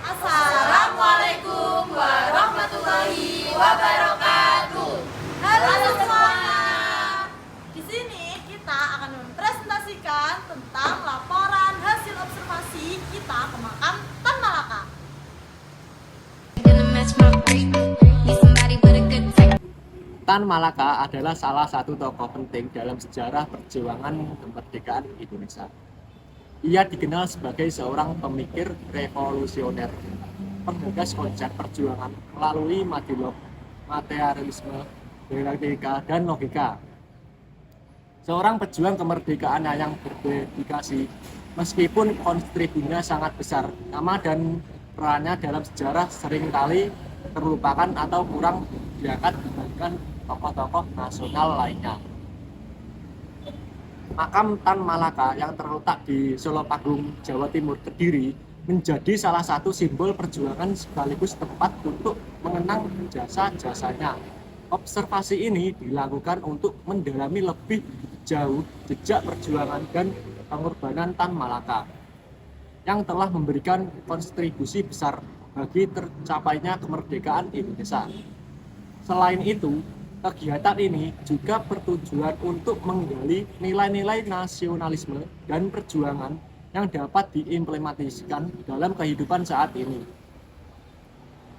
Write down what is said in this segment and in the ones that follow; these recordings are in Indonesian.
Assalamualaikum warahmatullahi wabarakatuh. Halo semuanya. Di sini kita akan mempresentasikan tentang laporan hasil observasi kita ke makam Tan Malaka. Tan Malaka adalah salah satu tokoh penting dalam sejarah perjuangan kemerdekaan Indonesia. Ia dikenal sebagai seorang pemikir revolusioner, penggagas konsep perjuangan melalui materialisme, dialektika, dan logika. Seorang pejuang kemerdekaan yang berdedikasi, meskipun kontribusinya sangat besar, nama dan perannya dalam sejarah seringkali terlupakan atau kurang diangkat dibandingkan tokoh-tokoh nasional lainnya. Makam Tan Malaka yang terletak di Solopagung, Jawa Timur, Kediri, menjadi salah satu simbol perjuangan sekaligus tempat untuk mengenang jasa-jasanya. Observasi ini dilakukan untuk mendalami lebih jauh jejak perjuangan dan pengorbanan Tan Malaka yang telah memberikan kontribusi besar bagi tercapainya kemerdekaan Indonesia. Selain itu, kegiatan ini juga bertujuan untuk menggali nilai-nilai nasionalisme dan perjuangan yang dapat diimplementasikan dalam kehidupan saat ini.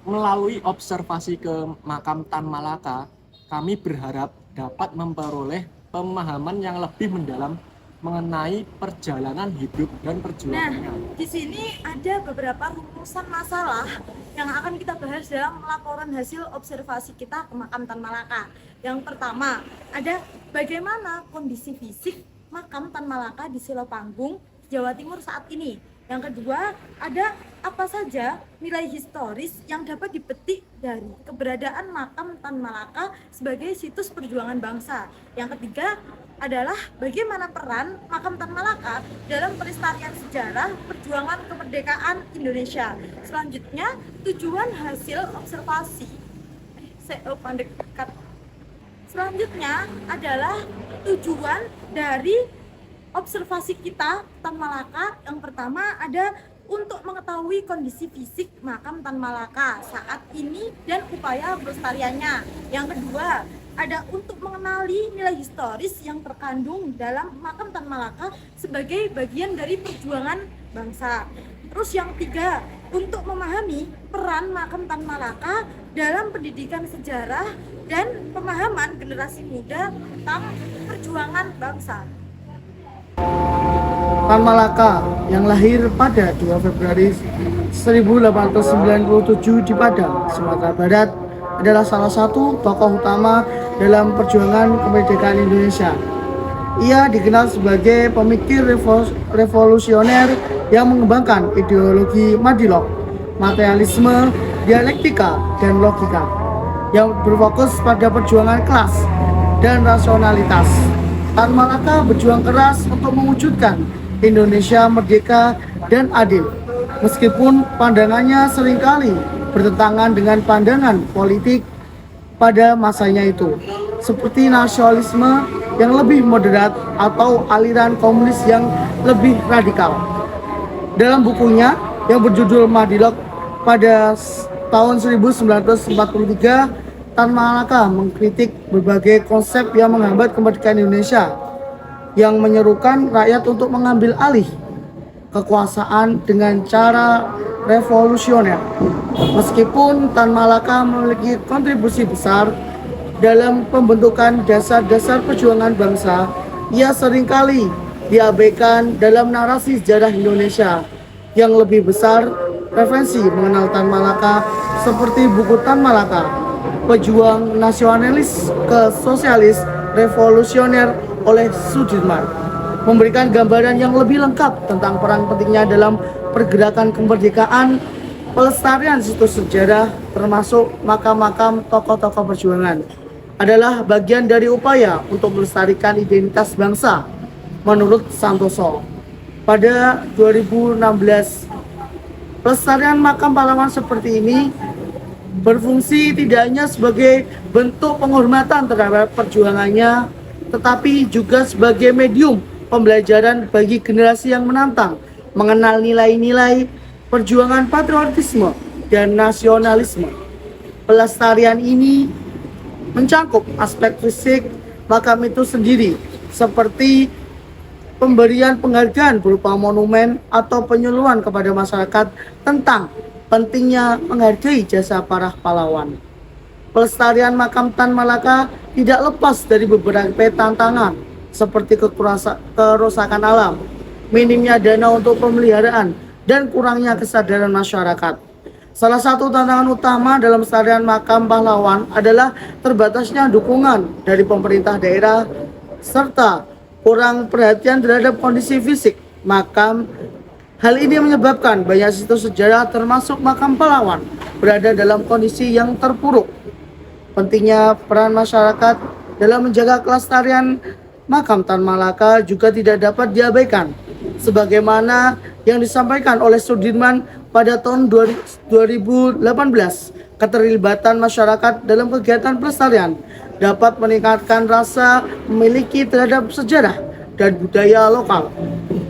Melalui observasi ke makam Tan Malaka, kami berharap dapat memperoleh pemahaman yang lebih mendalam mengenai perjalanan hidup dan perjuangannya. Di sini ada beberapa rumusan masalah yang akan kita bahas dalam laporan hasil observasi kita ke makam Tan Malaka. Yang pertama, ada bagaimana kondisi fisik makam Tan Malaka di Solopagung, Jawa Timur saat ini. Yang kedua, ada apa saja nilai historis yang dapat dipetik dari keberadaan makam Tan Malaka sebagai situs perjuangan bangsa. Yang ketiga adalah bagaimana peran makam Tan Malaka dalam pelestarian sejarah perjuangan kemerdekaan Indonesia. Selanjutnya, tujuan hasil observasi. Selanjutnya adalah tujuan dari observasi kita Tan Malaka. Yang pertama ada untuk mengetahui kondisi fisik makam Tan Malaka saat ini dan upaya pelestariannya. Yang kedua, ada untuk mengenali nilai historis yang terkandung dalam makam Tan Malaka sebagai bagian dari perjuangan bangsa. Terus yang ketiga, untuk memahami peran makam Tan Malaka dalam pendidikan sejarah dan pemahaman generasi muda tentang perjuangan bangsa. Tan Malaka yang lahir pada 2 Februari 1897 di Padang, Sumatera Barat adalah salah satu tokoh utama dalam perjuangan kemerdekaan Indonesia. Ia dikenal sebagai pemikir revolusioner yang mengembangkan ideologi Madilog, materialisme, dialektika, dan logika yang berfokus pada perjuangan kelas dan rasionalitas. Tan Malaka berjuang keras untuk mewujudkan Indonesia merdeka dan adil, meskipun pandangannya seringkali bertentangan dengan pandangan politik pada masanya itu, seperti nasionalisme yang lebih moderat atau aliran komunis yang lebih radikal. Dalam bukunya yang berjudul Madilog pada tahun 1943, Tan Malaka mengkritik berbagai konsep yang menghambat kemerdekaan Indonesia, yang menyerukan rakyat untuk mengambil alih kekuasaan dengan cara revolusioner. Meskipun Tan Malaka memiliki kontribusi besar dalam pembentukan dasar-dasar perjuangan bangsa, ia seringkali diabaikan dalam narasi sejarah Indonesia. Yang lebih besar, referensi mengenal Tan Malaka seperti buku Tan Malaka, Pejuang Nasionalis ke Sosialis Revolusioner oleh Sudirman, memberikan gambaran yang lebih lengkap tentang peran pentingnya dalam pergerakan kemerdekaan. Pelestarian situs sejarah termasuk makam-makam tokoh-tokoh perjuangan adalah bagian dari upaya untuk melestarikan identitas bangsa menurut Santoso. Pada 2016, pelestarian makam pahlawan seperti ini berfungsi tidak hanya sebagai bentuk penghormatan terhadap perjuangannya, tetapi juga sebagai medium pembelajaran bagi generasi yang menantang, mengenal nilai-nilai perjuangan patriotisme dan nasionalisme. Pelestarian ini mencakup aspek fisik makam itu sendiri, seperti pemberian penghargaan berupa monumen atau penyuluhan kepada masyarakat tentang pentingnya menghargai jasa para pahlawan. Pelestarian makam Tan Malaka tidak lepas dari beberapa tantangan seperti kerusakan alam, minimnya dana untuk pemeliharaan, dan kurangnya kesadaran masyarakat. Salah satu tantangan utama dalam pelestarian makam pahlawan adalah terbatasnya dukungan dari pemerintah daerah serta kurang perhatian terhadap kondisi fisik makam. Hal ini menyebabkan banyak situs sejarah termasuk makam pahlawan berada dalam kondisi yang terpuruk. Pentingnya peran masyarakat dalam menjaga kelestarian makam Tan Malaka juga tidak dapat diabaikan. Sebagaimana yang disampaikan oleh Sudirman pada tahun 2018, keterlibatan masyarakat dalam kegiatan pelestarian dapat meningkatkan rasa memiliki terhadap sejarah dan budaya lokal.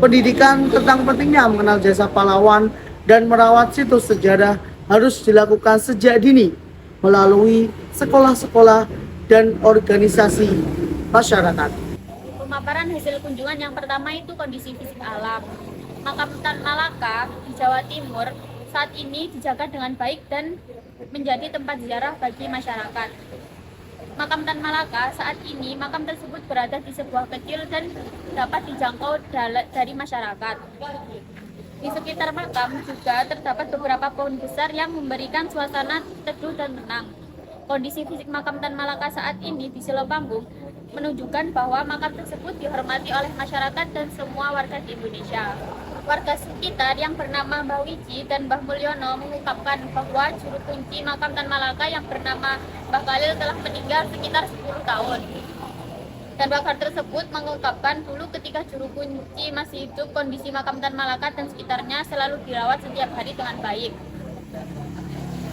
Pendidikan tentang pentingnya mengenal jasa pahlawan dan merawat situs sejarah harus dilakukan sejak dini melalui sekolah-sekolah dan organisasi masyarakat. Pemaparan hasil kunjungan yang pertama itu kondisi fisik alam. Makam Tan Malaka di Jawa Timur saat ini dijaga dengan baik dan menjadi tempat ziarah bagi masyarakat. Makam Tan Malaka saat ini makam tersebut berada di sebuah kecil dan dapat dijangkau dari masyarakat. Di sekitar makam juga terdapat beberapa pohon besar yang memberikan suasana teduh dan tenang. Kondisi fisik makam Tan Malaka saat ini di Selopanggung menunjukkan bahwa makam tersebut dihormati oleh masyarakat dan semua warga di Indonesia. Warga sekitar yang bernama Mbah Wiji dan Mbah Mulyono mengungkapkan bahwa juru kunci makam Tan Malaka yang bernama Mbah Khalil telah meninggal sekitar 10 tahun. Dan pakar tersebut mengungkapkan dulu ketika juru kunci masih hidup, kondisi makam Tan Malaka dan sekitarnya selalu dirawat setiap hari dengan baik.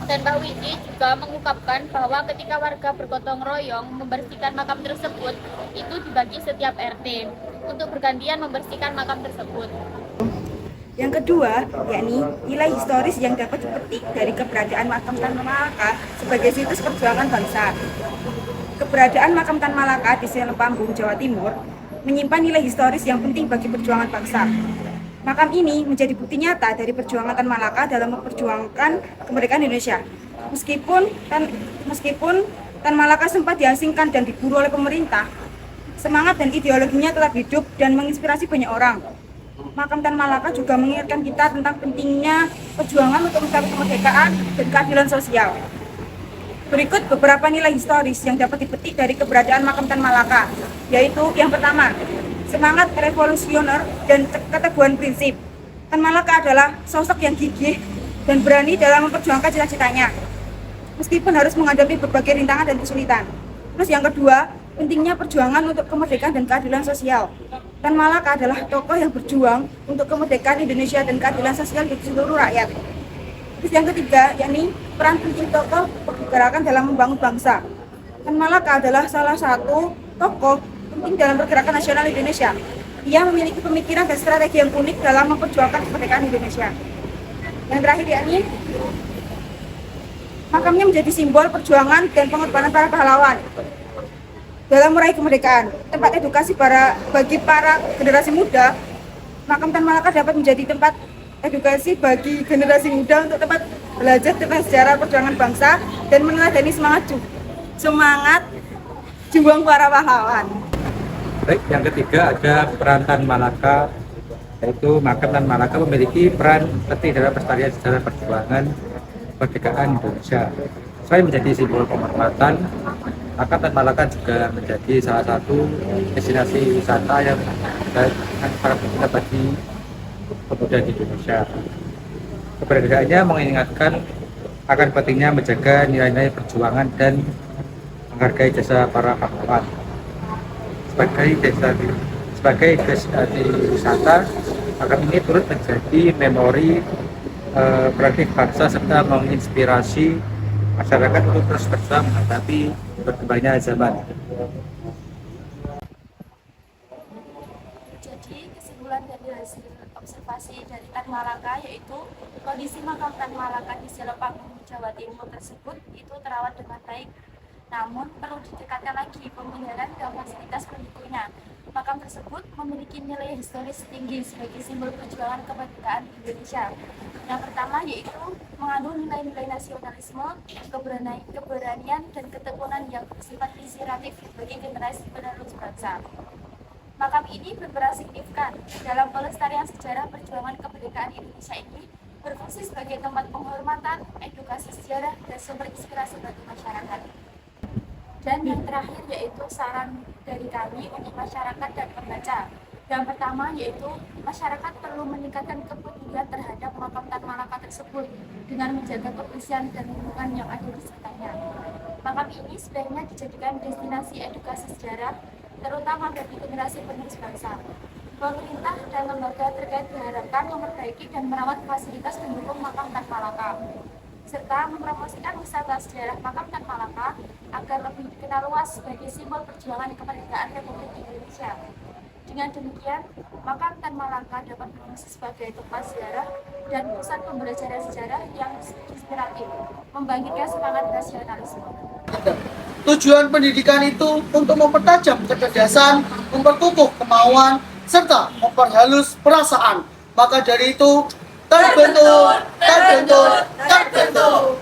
Dan Mbah Wiji juga mengungkapkan bahwa ketika warga bergotong royong membersihkan makam tersebut, itu dibagi setiap RT untuk bergantian membersihkan makam tersebut. Yang kedua, yakni nilai historis yang dapat dipetik dari keberadaan makam Tan Malaka sebagai situs perjuangan bangsa. Keberadaan makam Tan Malaka di Selopanggung, Jawa Timur menyimpan nilai historis yang penting bagi perjuangan bangsa. Makam ini menjadi bukti nyata dari perjuangan Tan Malaka dalam memperjuangkan kemerdekaan Indonesia. Meskipun Tan Malaka sempat diasingkan dan diburu oleh pemerintah, semangat dan ideologinya tetap hidup dan menginspirasi banyak orang. Makam Tan Malaka juga mengingatkan kita tentang pentingnya perjuangan untuk mencapai kemerdekaan dan keadilan sosial. Berikut beberapa nilai historis yang dapat dipetik dari keberadaan makam Tan Malaka, yaitu yang pertama, semangat revolusioner dan keteguhan prinsip. Tan Malaka adalah sosok yang gigih dan berani dalam memperjuangkan cita-citanya, meskipun harus menghadapi berbagai rintangan dan kesulitan. Terus yang kedua, pentingnya perjuangan untuk kemerdekaan dan keadilan sosial. Tan Malaka adalah tokoh yang berjuang untuk kemerdekaan Indonesia dan keadilan sosial bagi seluruh rakyat. Terus yang ketiga, yakni peran penting tokoh pergerakan dalam membangun bangsa. Tan Malaka adalah salah satu tokoh penting dalam pergerakan nasional Indonesia. Ia memiliki pemikiran dan strategi yang unik dalam memperjuangkan kemerdekaan Indonesia. Yang terakhir, yakni makamnya menjadi simbol perjuangan dan pengorbanan para pahlawan dalam meraih kemerdekaan. Tempat edukasi bagi para generasi muda, makam Tan Malaka dapat menjadi tempat edukasi bagi generasi muda untuk tempat belajar tentang sejarah perjuangan bangsa dan meneladani semangat juang para pahlawan. Baik, yang ketiga ada peran Tan Malaka, yaitu makam Tan Malaka memiliki peran penting dalam pelestarian sejarah perjuangan kemerdekaan Indonesia. Selain menjadi simbol penghormatan, maka Tan Malaka juga menjadi salah satu destinasi wisata yang sangat penting bagi pemuda di Indonesia. Keberadaannya mengingatkan akan pentingnya menjaga nilai-nilai perjuangan dan menghargai jasa para pahlawan. Sebagai destinasi wisata, makam ini turut menjadi memori praktik bangsa serta menginspirasi masyarakat untuk terus berjuang menghadapi berkembangnya zaman. Jadi kesimpulan dari hasil observasi dari Tan Malaka yaitu Kondisi makam Tan Malaka di Selopanggung, Jawa Timur tersebut itu terawat dengan baik. Namun perlu ditingkatkan lagi pemeliharaan dan fasilitas pendukungnya. Makam tersebut memiliki nilai historis tinggi sebagai simbol perjuangan kemerdekaan Indonesia. Yang pertama yaitu mengandung nilai-nilai nasionalisme, keberanian, dan ketekunan yang bersifat inspiratif bagi generasi penerus bangsa. Makam ini berperan signifikan dalam pelestarian sejarah perjuangan kemerdekaan Indonesia ini, berfungsi sebagai tempat penghormatan, edukasi sejarah, dan sumber inspirasi bagi masyarakat. Dan yang terakhir yaitu saran dari kami untuk masyarakat dan pembaca. Yang pertama yaitu masyarakat perlu meningkatkan kepedulian terhadap makam Tan Malaka tersebut dengan menjaga kebersihan dan lingkungan yang ada di sekitarnya. Makam ini sebaiknya dijadikan destinasi edukasi sejarah, terutama bagi generasi penerus bangsa. Pemerintah dan lembaga terkait diharapkan memperbaiki dan merawat fasilitas pendukung makam Tan Malaka, serta mempromosikan wisata sejarah makam Tan Malaka agar lebih dikenal luas sebagai simbol perjuangan kemerdekaan Republik Indonesia. Dengan demikian, makam Tan Malaka dapat berfungsi sebagai tempat ziarah dan pusat pembelajaran sejarah yang inspiratif, membangkitkan semangat nasionalisme. Tujuan pendidikan itu untuk mempertajam kecerdasan, memperkukuh kemauan, serta memperhalus perasaan. Maka dari itu, terbentuk.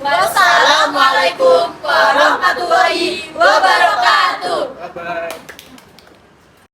Wassalamualaikum warahmatullahi wabarakatuh. Bye-bye.